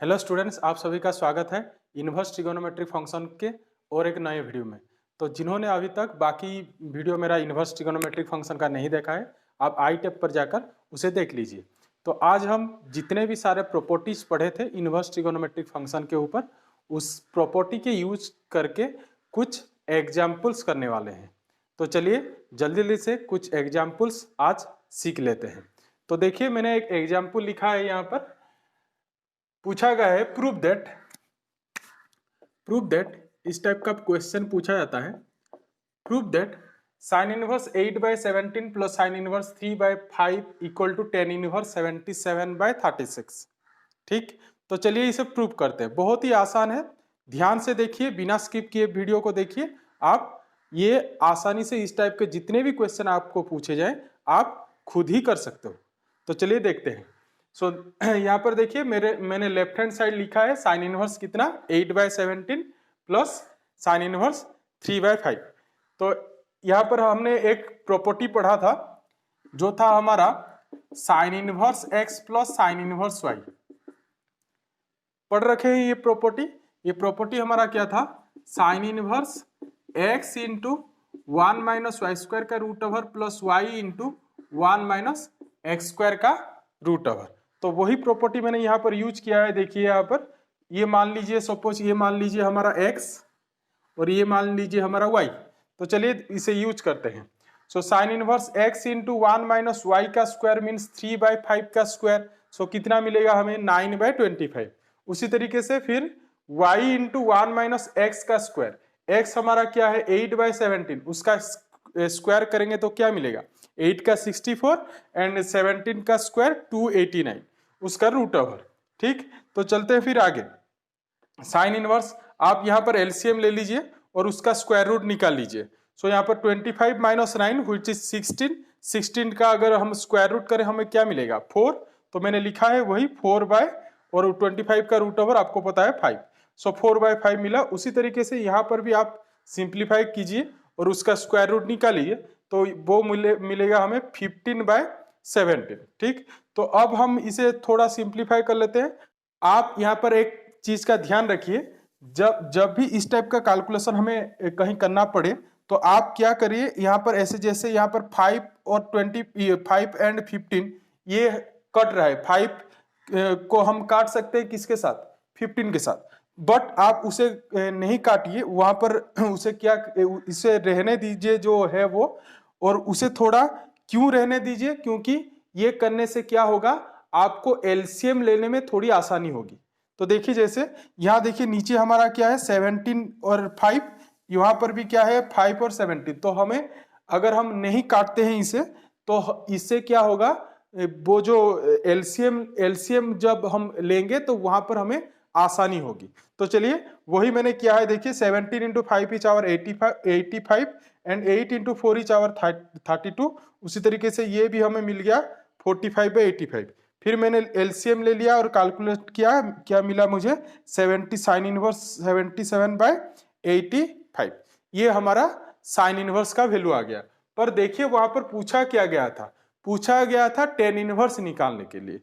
Hello students, आप सभी का स्वागत है इन्वर्स ट्रिगोनोमेट्रिक फंक्शन के और एक नए वीडियो में। तो जिन्होंने अभी तक बाकी वीडियो मेरा इन्वर्स ट्रिगोनोमेट्रिक फंक्शन का नहीं देखा है, आप आई टैब पर जाकर उसे देख लीजिए। तो आज हम जितने भी सारे प्रॉपर्टीज पढ़े थे इन्वर्स ट्रिगोनोमेट्रिक फंक्शन के ऊपर, उस प्रॉपर्टी के यूज करके कुछ एग्जाम्पल्स करने वाले हैं। तो चलिए जल्दी जल्दी से कुछ एग्जाम्पल्स आज सीख लेते हैं। तो देखिए, मैंने एक एग्जाम्पल लिखा है यहाँ पर। पूछा गया है प्रूव दैट इस टाइप का क्वेश्चन पूछा जाता है। Prove that sine inverse 8/17 plus sine inverse 3/5 equal to tan inverse 77/36। ठीक, तो चलिए इसे प्रूव करते हैं। बहुत ही आसान है, ध्यान से देखिए, बिना स्किप किए वीडियो को देखिए। आप ये आसानी से इस टाइप के जितने भी क्वेश्चन आपको पूछे जाए आप खुद ही कर सकते हो। तो चलिए देखते हैं। सो यहाँ पर देखिए, मैंने लेफ्ट हैंड साइड लिखा है साइन इनवर्स कितना 8/17 प्लस साइन इनवर्स 3/5। तो यहाँ पर हमने एक प्रॉपर्टी पढ़ा था जो था हमारा sine inverse x plus sine inverse y। पढ़ रखे हैं ये प्रॉपर्टी हमारा क्या था, sine inverse x into 1 minus y square का root over plus y into 1 minus x square का रूट ओवर। तो वही प्रॉपर्टी मैंने यहाँ पर यूज किया है। देखिए यहाँ पर, ये मान लीजिए, सपोज ये मान लीजिए हमारा x और ये मान लीजिए हमारा y। तो चलिए इसे यूज करते हैं। So sine inverse x into 1 minus y का स्क्वायर मीन्स 3/5 का स्क्वायर। सो कितना मिलेगा हमें 9/25। उसी तरीके से फिर y इंटू 1 माइनस एक्स का स्क्वायर, x हमारा क्या है 8/17, उसका स्क्वायर करेंगे तो क्या मिलेगा 8 का 64 एंड 17 का स्क्वायर 289, उसका रूट ओवर। ठीक, तो चलते हैं फिर आगे। साइन इनवर्स आप यहाँ पर एलसीएम ले लीजिए और उसका स्क्वायर रूट निकाल लीजिए। सो यहाँ पर 25 माइनस 9 व्हिच इज 16 का अगर हम स्क्वायर रूट करें हमें क्या मिलेगा 4। तो मैंने लिखा है वही 4 और 25 का रूट ओवर आपको पता है 5। सो 4/5 मिला। उसी तरीके से यहाँ पर भी आप सिंप्लीफाई कीजिए और उसका स्क्वायर रूट निकालिए, तो वो मिलेगा हमें 15/17। ठीक, तो अब हम इसे थोड़ा सिंप्लीफाई कर लेते हैं। आप यहाँ पर एक चीज का ध्यान रखिए, जब भी इस टाइप का कैलकुलेशन हमें कहीं करना पड़े तो आप क्या करिए, यहाँ पर ऐसे जैसे यहाँ पर 5 और 5 एंड 15 ये कट रहा है। 5 को हम काट सकते हैं किसके साथ, 15 के साथ, बट आप उसे नहीं काटिए वहां पर। उसे क्या, इसे रहने दीजिए जो है वो, और उसे थोड़ा क्यों रहने दीजिए, क्योंकि ये करने से क्या होगा, आपको एलसीएम लेने में थोड़ी आसानी होगी। तो देखिए जैसे यहाँ देखिए नीचे हमारा क्या है 17 और 5, यहाँ पर भी क्या है 5 और 17। तो हमें अगर हम नहीं काटते हैं इसे तो इससे क्या होगा, वो जो एलसीएम जब हम लेंगे तो वहां पर हमें आसानी होगी। तो चलिए वही मैंने किया है। देखिए 17 into 5 is our 85 and 8 into 4 is our 32। उसी तरीके से ये भी हमें मिल गया 45/85। फिर मैंने एलसीएम ले लिया और कैलकुलेट किया, क्या मिला मुझे 70 साइन इनवर्स 77/85। ये हमारा साइन इनवर्स का वैल्यू आ गया। पर देखिए वहां पर पूछा गया था टेन इनवर्स निकालने के लिए।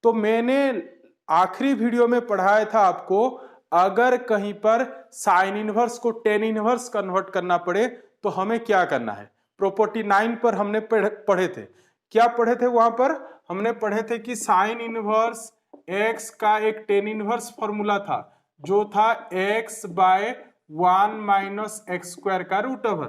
तो मैंने आखिरी वीडियो में पढ़ाया था आपको, अगर कहीं पर साइन इनवर्स को टेन इनवर्स कन्वर्ट करना पड़े तो हमें क्या करना है। प्रॉपर्टी 9 पर हमने पढ़े थे। क्या पढ़े थे वहां पर, हमने पढ़े थे कि साइन इनवर्स एक्स का एक टेन इनवर्स फॉर्मूला था जो था x/1 माइनस एक्स स्क्वायर का रूट ओवर।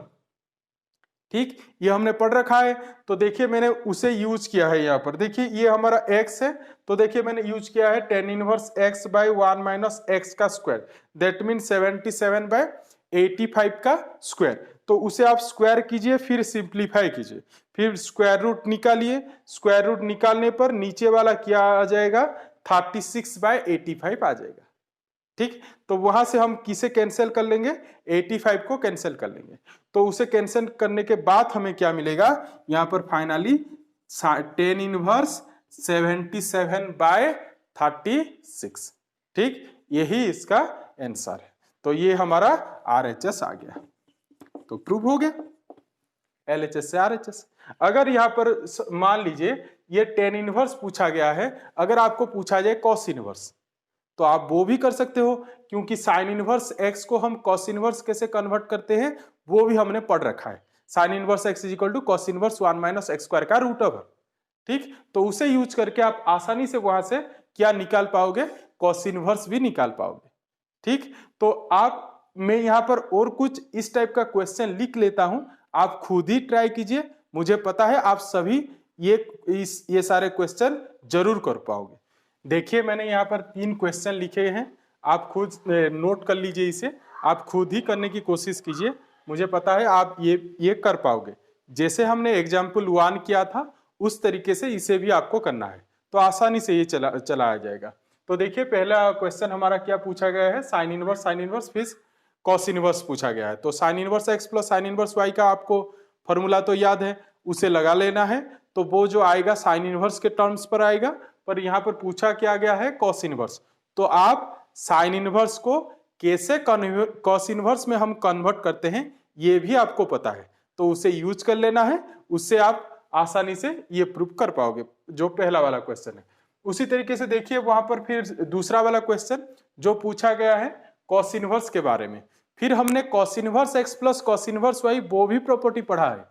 ठीक, ये हमने पढ़ रखा है। तो देखिए मैंने उसे यूज किया है। यहाँ पर देखिए ये हमारा x है, तो देखिए मैंने यूज किया है tan inverse x/1 minus x का स्क्वायर, दैट मीन 77/85 का स्क्वायर। तो उसे आप स्क्वायर कीजिए, फिर सिंप्लीफाई कीजिए, फिर स्क्वायर रूट निकालिए। स्क्वायर रूट निकालने पर नीचे वाला क्या आ जाएगा 36/85 आ जाएगा। ठीक, तो वहां से हम किसे कैंसिल कर लेंगे, 85 को कैंसिल कर लेंगे। तो उसे कैंसिल करने के बाद हमें क्या मिलेगा, यहां पर फाइनली टेन इनवर्स 77/36। ठीक, यही इसका आंसर है। तो ये हमारा आरएचएस आ गया। तो प्रूव हो गया एलएचएस से आरएचएस। अगर यहां पर मान लीजिए ये टेन इनवर्स पूछा गया है, अगर आपको पूछा जाए कॉस इनवर्स, तो आप वो भी कर सकते हो, क्योंकि साइन इनवर्स एक्स को हम कॉस इनवर्स कैसे कन्वर्ट करते हैं वो भी हमने पढ़ रखा है। Sine inverse x is equal to cos inverse 1 minus x square का रूट ओवर। ठीक, तो उसे यूज करके आप आसानी से वहां से क्या निकाल पाओगे, कॉस इनवर्स भी निकाल पाओगे। ठीक, तो आप मैं यहाँ पर और कुछ इस टाइप का क्वेश्चन लिख लेता हूं, आप खुद ही ट्राई कीजिए। मुझे पता है आप सभी ये सारे क्वेश्चन जरूर कर पाओगे। देखिए मैंने यहाँ पर 3 क्वेश्चन लिखे हैं, आप खुद नोट कर लीजिए, इसे आप खुद ही करने की कोशिश कीजिए। मुझे पता है आप ये कर पाओगे। जैसे हमने एग्जाम्पल 1 किया था उस तरीके से इसे भी आपको करना है, तो आसानी से ये चलाया जाएगा। तो देखिए पहला क्वेश्चन हमारा क्या पूछा गया है, साइन इनवर्स फिर कॉस इनवर्स पूछा गया है। तो sine inverse x plus sine inverse y का आपको फॉर्मूला तो याद है, उसे लगा लेना है। तो वो जो आएगा साइन इनवर्स के टर्म्स पर आएगा, पर यहाँ पर पूछा क्या गया है, कॉस इनवर्स। तो आप साइन इनवर्स को कैसे कॉस इनवर्स में हम कन्वर्ट करते हैं ये भी आपको पता है, तो उसे यूज कर लेना है। उससे आप आसानी से ये प्रूव कर पाओगे, जो पहला वाला क्वेश्चन है। उसी तरीके से देखिए वहां पर फिर दूसरा वाला क्वेश्चन जो पूछा गया है कॉस इनवर्स के बारे में। फिर हमने cos inverse x plus cos inverse y वो भी प्रॉपर्टी पढ़ा है,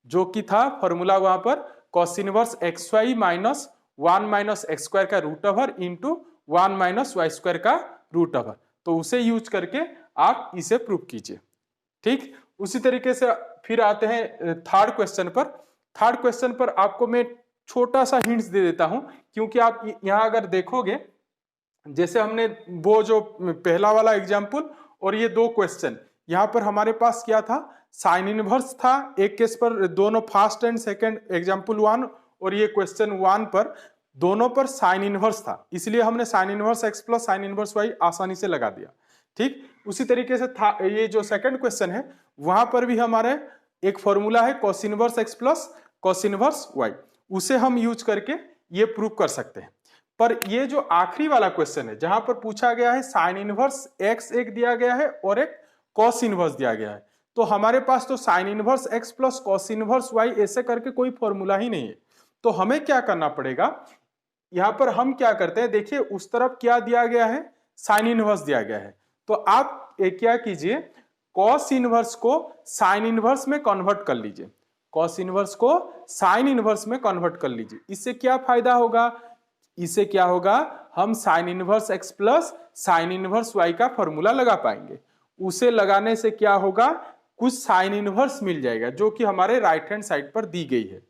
जो कि था फॉर्मूला वहां पर cos inverse x y minus 1 minus x square का root over into 1 minus y square का रूट ओवर। तो उसे यूज करके आप इसे प्रूव कीजिए। ठीक, उसी तरीके से फिर आते हैं थर्ड क्वेश्चन पर। थर्ड क्वेश्चन पर आपको मैं छोटा सा हिंट्स दे देता हूं, क्योंकि आप यहां अगर देखोगे, जैसे हमने वो जो पहला वाला एग्जाम्पल और ये 2 क्वेश्चन, यहां पर हमारे पास क्या था, साइन इनवर्स था एक केस पर, दोनों फर्स्ट एंड सेकंड एग्जाम्पल 1 और ये क्वेश्चन 1 पर दोनों पर साइन इनवर्स था, इसलिए हमने sine inverse x plus sine inverse y आसानी से लगा दिया। ठीक, उसी तरीके से था ये जो सेकंड क्वेश्चन है, वहां पर भी हमारे एक फॉर्मूला है cos inverse x plus cos inverse y, उसे हम यूज करके ये प्रूव कर सकते हैं। पर ये जो आखिरी वाला क्वेश्चन है जहां पर पूछा गया है साइन इनवर्स एक्स एक दिया गया है और एक कॉस इनवर्स दिया गया है, तो हमारे पास तो sine inverse x plus cos inverse y ऐसे करके कोई फॉर्मूला ही नहीं है। तो हमें क्या करना पड़ेगा, यहां पर हम क्या करते हैं, देखिए उस तरफ क्या दिया गया है, साइन इनवर्स दिया गया है। तो आप क्या कीजिए, कॉस इनवर्स को साइन इनवर्स में कन्वर्ट कर लीजिए, कॉस इनवर्स को साइन इनवर्स में कन्वर्ट कर लीजिए। इससे क्या फायदा होगा, इससे क्या होगा, हम sine inverse x plus sine inverse y का फॉर्मूला लगा पाएंगे। उसे लगाने से क्या होगा, कुछ साइन इनवर्स मिल जाएगा जो कि हमारे राइट हैंड साइड पर दी गई है।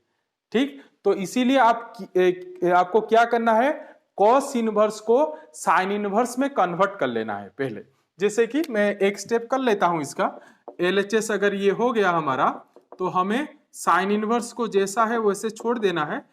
ठीक, तो इसीलिए आपको क्या करना है, कॉस इनवर्स को साइन इनवर्स में कन्वर्ट कर लेना है पहले। जैसे कि मैं एक स्टेप कर लेता हूं इसका, LHS अगर ये हो गया हमारा, तो हमें साइन इनवर्स को जैसा है वैसे छोड़ देना है,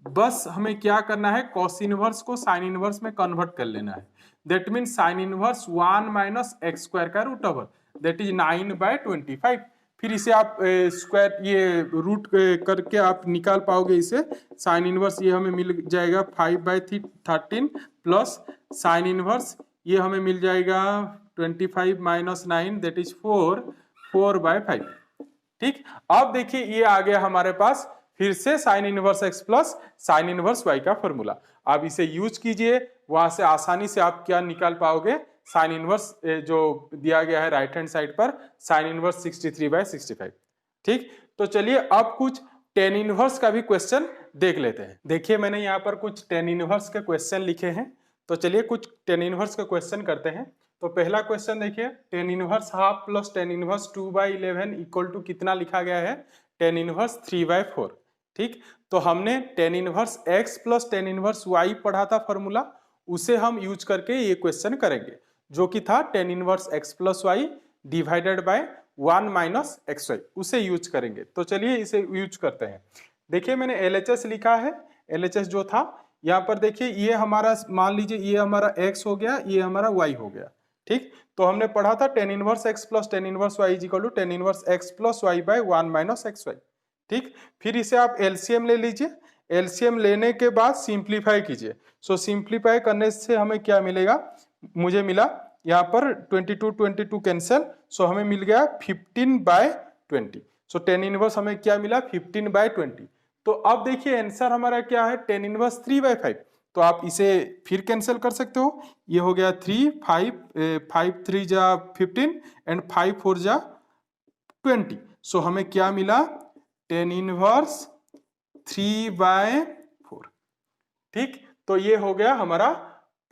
बस हमें क्या करना है, कॉस इनवर्स को साइन इनवर्स में कन्वर्ट कर लेना है। That mean sine inverse 1 minus x square का रूट ओवर, दैट इज 9/25। फिर इसे आप स्क्वायर ये रूट करके आप निकाल पाओगे इसे। साइन इनवर्स ये हमें मिल जाएगा 5/13 प्लस साइन इनवर्स ये हमें मिल जाएगा 25 माइनस 9 दैट इज 4/5। ठीक, अब देखिए ये आ गया हमारे पास फिर से sine inverse x plus sine inverse y का फॉर्मूला। आप इसे यूज कीजिए, वहां से आसानी से आप क्या निकाल पाओगे, साइन इनवर्स जो दिया गया है राइट हैंड साइड पर, साइन इनवर्स 63/65। ठीक, तो चलिए अब कुछ टेन इनवर्स का भी क्वेश्चन देख लेते हैं। देखिए मैंने यहाँ पर कुछ टेन इनवर्स के क्वेश्चन लिखे हैं, तो चलिए कुछ टेन इनवर्स का क्वेश्चन करते हैं। तो पहला क्वेश्चन देखिए, tan inverse half plus tan inverse 2/11 equal to कितना लिखा गया है, टेन इनवर्स 3/4। ठीक, तो हमने tan inverse x plus tan inverse y पढ़ा था फॉर्मूला, उसे हम यूज करके ये क्वेश्चन करेंगे, जो कि था tan inverse x plus y divided by 1 minus x y, उसे यूज करेंगे। तो चलिए इसे यूज करते हैं। देखिए मैंने LHS लिखा है, LHS जो था यहाँ पर देखिए ये हमारा, मान लीजिए ये हमारा x हो गया, ये हमारा y हो गया। ठीक, तो हमने पढ़ा था tan inverse x plus tan inverse y is equal to tan inverse x plus y by 1 minus x y. ठीक, फिर इसे आप LCM ले लीजिए, LCM लेने के बाद सिंप्लीफाई कीजिए। सो सिंप्लीफाई करने से हमें क्या मिलेगा, मुझे मिला यहाँ पर 22 कैंसिल, सो हमें मिल गया 15/20। सो टेन इनवर्स हमें क्या मिला, 15/20। तो अब देखिए आंसर हमारा क्या है, टेन इनवर्स 3/5। तो आप इसे फिर कैंसिल कर सकते हो। ये हो गया 3, 5 3 जा 15 एंड 5 4 जा 20। सो हमें क्या मिला, tan इनवर्स 3/4। ठीक, तो ये हो गया हमारा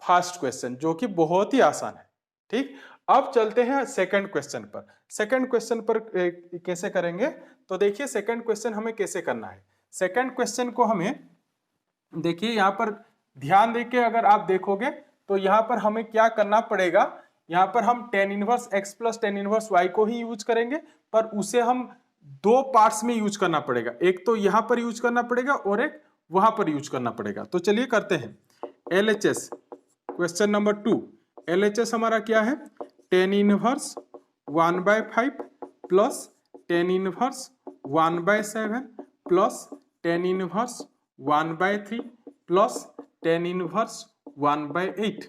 फर्स्ट क्वेश्चन जो कि बहुत ही आसान है। ठीक, अब चलते हैं सेकंड क्वेश्चन पर। सेकंड क्वेश्चन पर कैसे करेंगे, तो देखिए सेकंड क्वेश्चन हमें कैसे करना है। सेकंड क्वेश्चन को हमें देखिए यहाँ पर ध्यान देके अगर आप देखोगे तो यहाँ पर हमें क्या करना पड़ेगा, यहाँ पर हम tan inverse x plus tan inverse y को ही यूज करेंगे, पर उसे हम दो पार्ट्स में यूज करना पड़ेगा। एक तो यहाँ पर यूज करना पड़ेगा और एक वहां पर यूज करना पड़ेगा। तो चलिए करते हैं LHS क्वेश्चन नंबर 2। LHS हमारा क्या है, tan inverse 1/5 plus tan inverse 1/7 plus tan inverse 1/3 plus tan inverse 1/8।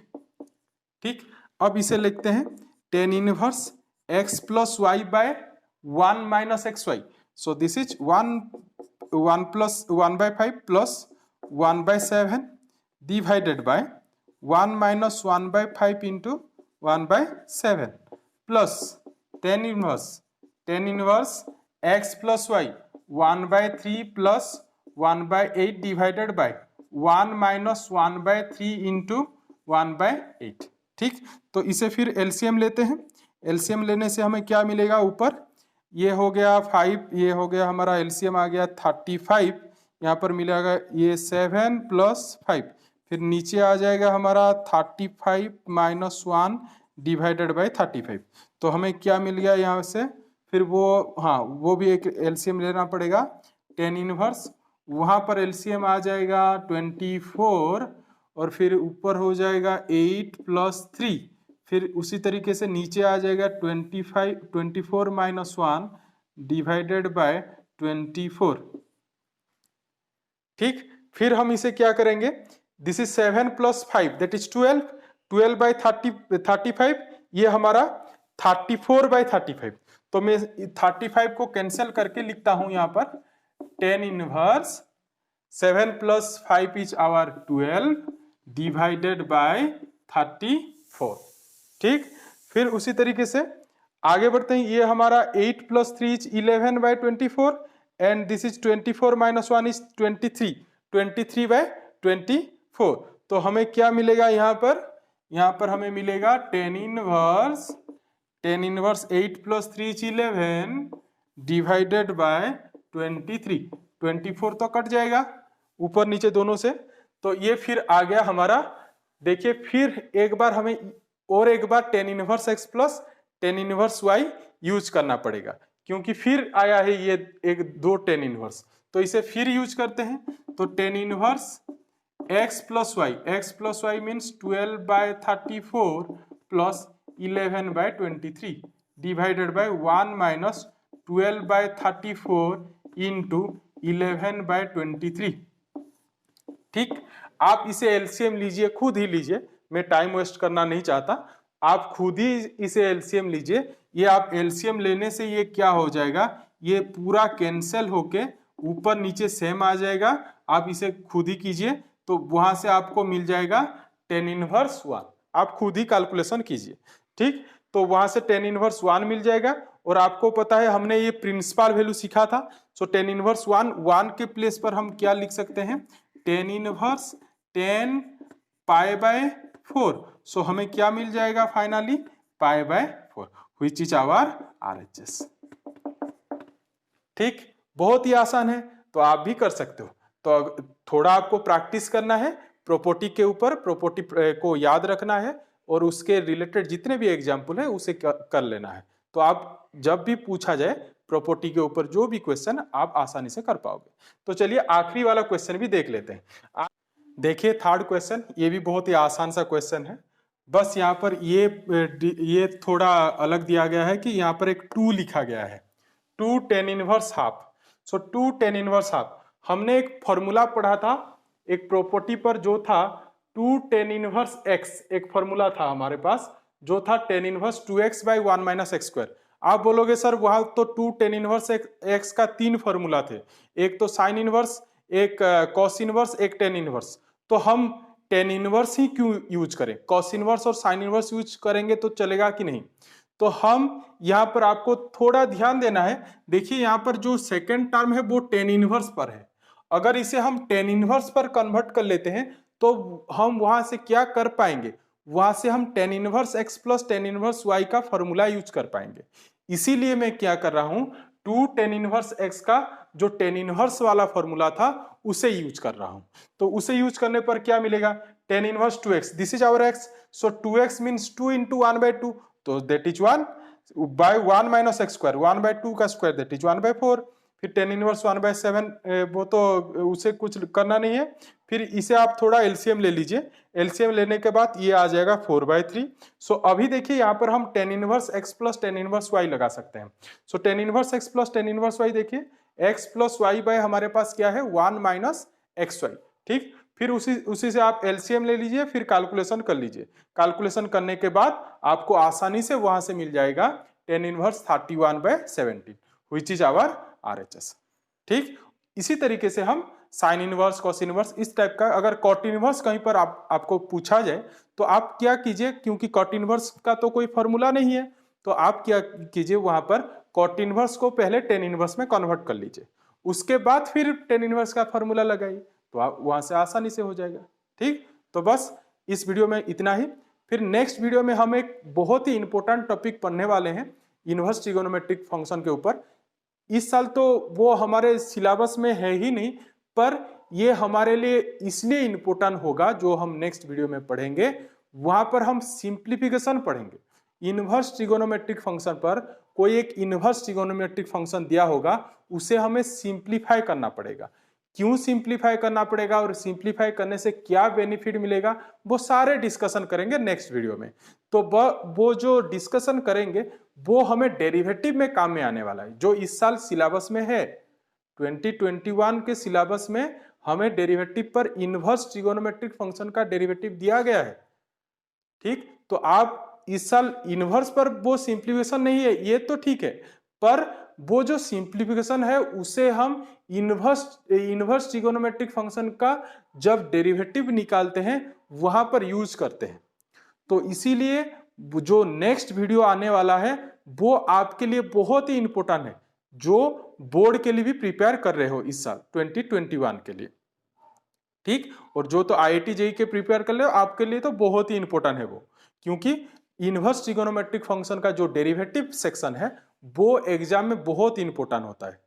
ठीक, अब इसे लिखते हैं tan inverse x plus y by 1 minus x y. So this is 1 plus 1/5 plus 1/7 divided by 1 minus 1/5 into 1/7 plus tan inverse x plus y 1/3 plus 1/8 divided by 1 minus 1/3 into 1/8। ठीक, तो इसे फिर LCM लेते हैं। एलसीएम लेने से हमें क्या मिलेगा, ऊपर ये हो गया 5, ये हो गया हमारा एलसीएम आ गया 35, यहाँ पर मिलेगा ये 7 प्लस 5, फिर नीचे आ जाएगा हमारा 35 माइनस 1 डिवाइडेड बाय 35। तो हमें क्या मिल गया यहाँ से, फिर वो हाँ वो भी एक एलसीएम लेना पड़ेगा। tan इनवर्स वहाँ पर एलसीएम आ जाएगा 24 और फिर ऊपर हो जाएगा 8 प्लस 3, फिर उसी तरीके से नीचे आ जाएगा 24 माइनस 1 डिवाइडेड बाय 24। ठीक, फिर हम इसे क्या करेंगे, this is 7 plus 5 that is 12 by 35, ये हमारा 34/35। तो मैं 35 को कैंसिल करके लिखता हूं यहाँ पर tan inverse 7 plus 5 is our 12 divided by 34। ठीक, फिर उसी तरीके से आगे बढ़ते हैं। ये हमारा 8 plus 3 is 11/24 and this is 24 minus 1 is 23/24। तो हमें क्या मिलेगा यहाँ पर हमें मिलेगा tan inverse 8 plus 3 is 11 divided by 23। 24 तो कट जाएगा ऊपर नीचे दोनों से, तो ये फिर आ गया हमारा। देखिए फिर एक बार हमें और एक बार tan inverse x plus tan inverse y use करना पड़ेगा, क्योंकि फिर आया है ये एक दो tan इनवर्स, तो इसे फिर यूज करते हैं। तो tan inverse x plus y means 12/34 plus 11/23 divided by 1 minus 12/34 into 11/23। ठीक, आप इसे एलसीएम लीजिए, खुद ही लीजिए, मैं टाइम वेस्ट करना नहीं चाहता, आप खुद ही इसे एलसीएम लीजिए। ये आप एलसीएम लेने से ये क्या हो जाएगा, ये पूरा कैंसिल होके ऊपर नीचे सेम आ जाएगा। आप इसे खुद ही कीजिए तो वहां से आपको मिल जाएगा tan इनवर्स 1। आप खुद ही कैलकुलेशन कीजिए। ठीक, तो वहां से tan इनवर्स 1 मिल जाएगा। और आपको पता है हमने ये प्रिंसिपल वैल्यू सीखा था। सो tan इनवर्स 1 के प्लेस पर हम क्या लिख सकते हैं, tan इनवर्स 10 π/4। सो हमें क्या मिल जाएगा finally, π/4 which is our RHS। ठीक, बहुत ही आसान है, तो आप भी कर सकते हो। तो थोड़ा आपको प्रैक्टिस करना है प्रॉपर्टी के ऊपर, प्रॉपर्टी को याद रखना है और उसके रिलेटेड जितने भी एग्जाम्पल है उसे कर लेना है। तो आप जब भी पूछा जाए प्रॉपर्टी के ऊपर जो भी क्वेश्चन, आप आसानी से कर पाओगे। तो चलिए आखिरी वाला क्वेश्चन भी देख लेते हैं। देखिए थर्ड क्वेश्चन, ये भी बहुत ही आसान सा क्वेश्चन है। बस यहाँ पर ये थोड़ा अलग दिया गया है कि यहाँ पर एक 2 लिखा गया है, 2 tan इनवर्स हाफ। सो 2 tan इनवर्स हाफ, हमने एक फॉर्मूला पढ़ा था एक प्रॉपर्टी पर जो था 2 tan इनवर्स x, एक फॉर्मूला था हमारे पास जो था tan inverse 2x/1 minus x square. आप बोलोगे सर वहां तो 2 tan इनवर्स x का 3 फॉर्मूला थे, एक तो साइन इनवर्स, एक कॉस इनवर्स, एक tan इनवर्स। तो हम टेन इनवर्स ही क्यों यूज करें, कॉस इनवर्स और साइन इनवर्स यूज करेंगे तो चलेगा कि नहीं। तो हम यहाँ पर आपको थोड़ा ध्यान देना है। देखिए यहाँ पर जो सेकेंड टर्म है वो टेन इनवर्स पर है। अगर इसे हम टेन इनवर्स पर कन्वर्ट कर लेते हैं तो हम वहां से क्या कर पाएंगे, वहां से हम tan inverse x plus tan inverse y का फॉर्मूला यूज कर पाएंगे। इसीलिए मैं क्या कर रहा हूं, टू टेन इनवर्स एक्स का जो टेन इनवर्स वाला फॉर्मूला था उसे यूज कर रहा हूं। तो उसे यूज करने पर क्या मिलेगा, tan inverse two x, this is our x, so two x means two into one by two, तो that is one by one minus x square, one by two का square that is one by four. फिर tan inverse one by seven, वो तो उसे कुछ करना नहीं है। फिर इसे आप थोड़ा एलसीएम ले लीजिए, एलसीएम लेने के बाद ये आ जाएगा फोर बाय थ्री। सो अभी देखिए यहाँ पर हम tan inverse x plus tan inverse y लगा सकते हैं। So tan inverse x plus tan inverse y, देखिए एक्स प्लस वाई बाय हमारे पास क्या है, वन माइनस एक्स वाई, ठीक। फिर उसी से आप एलसीएम ले लीजिए, फिर कैलकुलेशन कर लीजिए। कैलकुलेशन करने के बाद आपको आसानी से वहां से मिल जाएगा tan inverse 31/17 which is our RHS, ठीक। इसी तरीके से हम साइन इनवर्स, कॉस इनवर्स, इस टाइप का अगर कॉट इनवर्स कहीं पर आपको पूछा जाए तो आप क्या कीजिए, क्योंकि कॉट इनवर्स का तो कोई फॉर्मूला नहीं है, तो आप क्या कीजिए, वहां पर कॉट इनवर्स को पहले टेन इनवर्स में कन्वर्ट कर लीजिए, उसके बाद फिर टेन इनवर्स का फॉर्मूला लगाइए, तो आप वहां से आसानी से हो जाएगा, ठीक। तो बस इस वीडियो में इतना ही। फिर नेक्स्ट वीडियो में हम एक बहुत ही इंपॉर्टेंट टॉपिक पढ़ने वाले हैं इनवर्स ट्रिगोनोमेट्रिक फंक्शन के ऊपर। इस साल तो वो हमारे सिलेबस में है ही नहीं, पर ये हमारे लिए इसलिए इंपॉर्टेंट होगा, जो हम नेक्स्ट वीडियो में पढ़ेंगे वहां पर हम सिंप्लीफिकेशन पढ़ेंगे। इनवर्स ट्रिगोनोमेट्रिक फंक्शन पर कोई एक इनवर्स ट्रिगोनोमेट्रिक फंक्शन दिया होगा, उसे हमें सिंप्लीफाई करना पड़ेगा। क्यों सिंप्लीफाई करना पड़ेगा और सिंप्लीफाई करने से क्या बेनिफिट मिलेगा, वो सारे डिस्कशन करेंगे नेक्स्ट वीडियो में। तो वो जो डिस्कशन करेंगे वो हमें डेरिवेटिव में काम में आने वाला है, जो इस साल सिलेबस में है। 2021 के सिलेबस में हमें डेरिवेटिव पर इनवर्स ट्रिगोनोमेट्रिक फंक्शन का डेरिवेटिव दिया गया है, ठीक। तो आप इस साल इनवर्स पर वो सिंप्लीफिकेशन नहीं है, ये तो ठीक है, पर वो जो सिंप्लीफिकेशन है उसे हम इनवर्स ट्रिगोनोमेट्रिक फंक्शन का जब डेरिवेटिव निकालते हैं वहां पर यूज करते हैं। तो इसीलिए जो नेक्स्ट वीडियो आने वाला है वो आपके लिए बहुत ही इंपॉर्टेंट है, जो बोर्ड के लिए भी प्रिपेयर कर रहे हो इस साल 2021 के लिए, ठीक। और जो तो आईआईटी जेईई के प्रिपेयर कर रहे हो, आपके लिए तो बहुत ही इंपॉर्टेंट है वो, क्योंकि इनवर्स ट्रिगोनोमेट्रिक फंक्शन का जो डेरिवेटिव सेक्शन है वो एग्जाम में बहुत इंपॉर्टेंट होता है,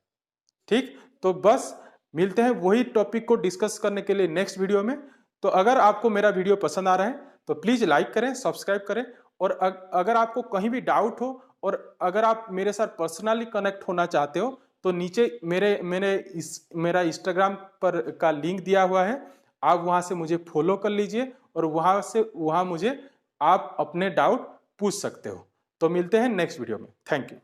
ठीक। तो बस मिलते हैं वही टॉपिक को डिस्कस करने के लिए नेक्स्ट वीडियो में। तो अगर आपको मेरा वीडियो पसंद आ रहा है तो प्लीज लाइक करें, सब्सक्राइब करें, और अगर आपको कहीं भी डाउट हो और अगर आप मेरे साथ पर्सनली कनेक्ट होना चाहते हो तो नीचे मेरा इंस्टाग्राम पर का लिंक दिया हुआ है, आप वहां से मुझे फॉलो कर लीजिए और वहां मुझे आप अपने डाउट पूछ सकते हो। तो मिलते हैं नेक्स्ट वीडियो में, थैंक यू।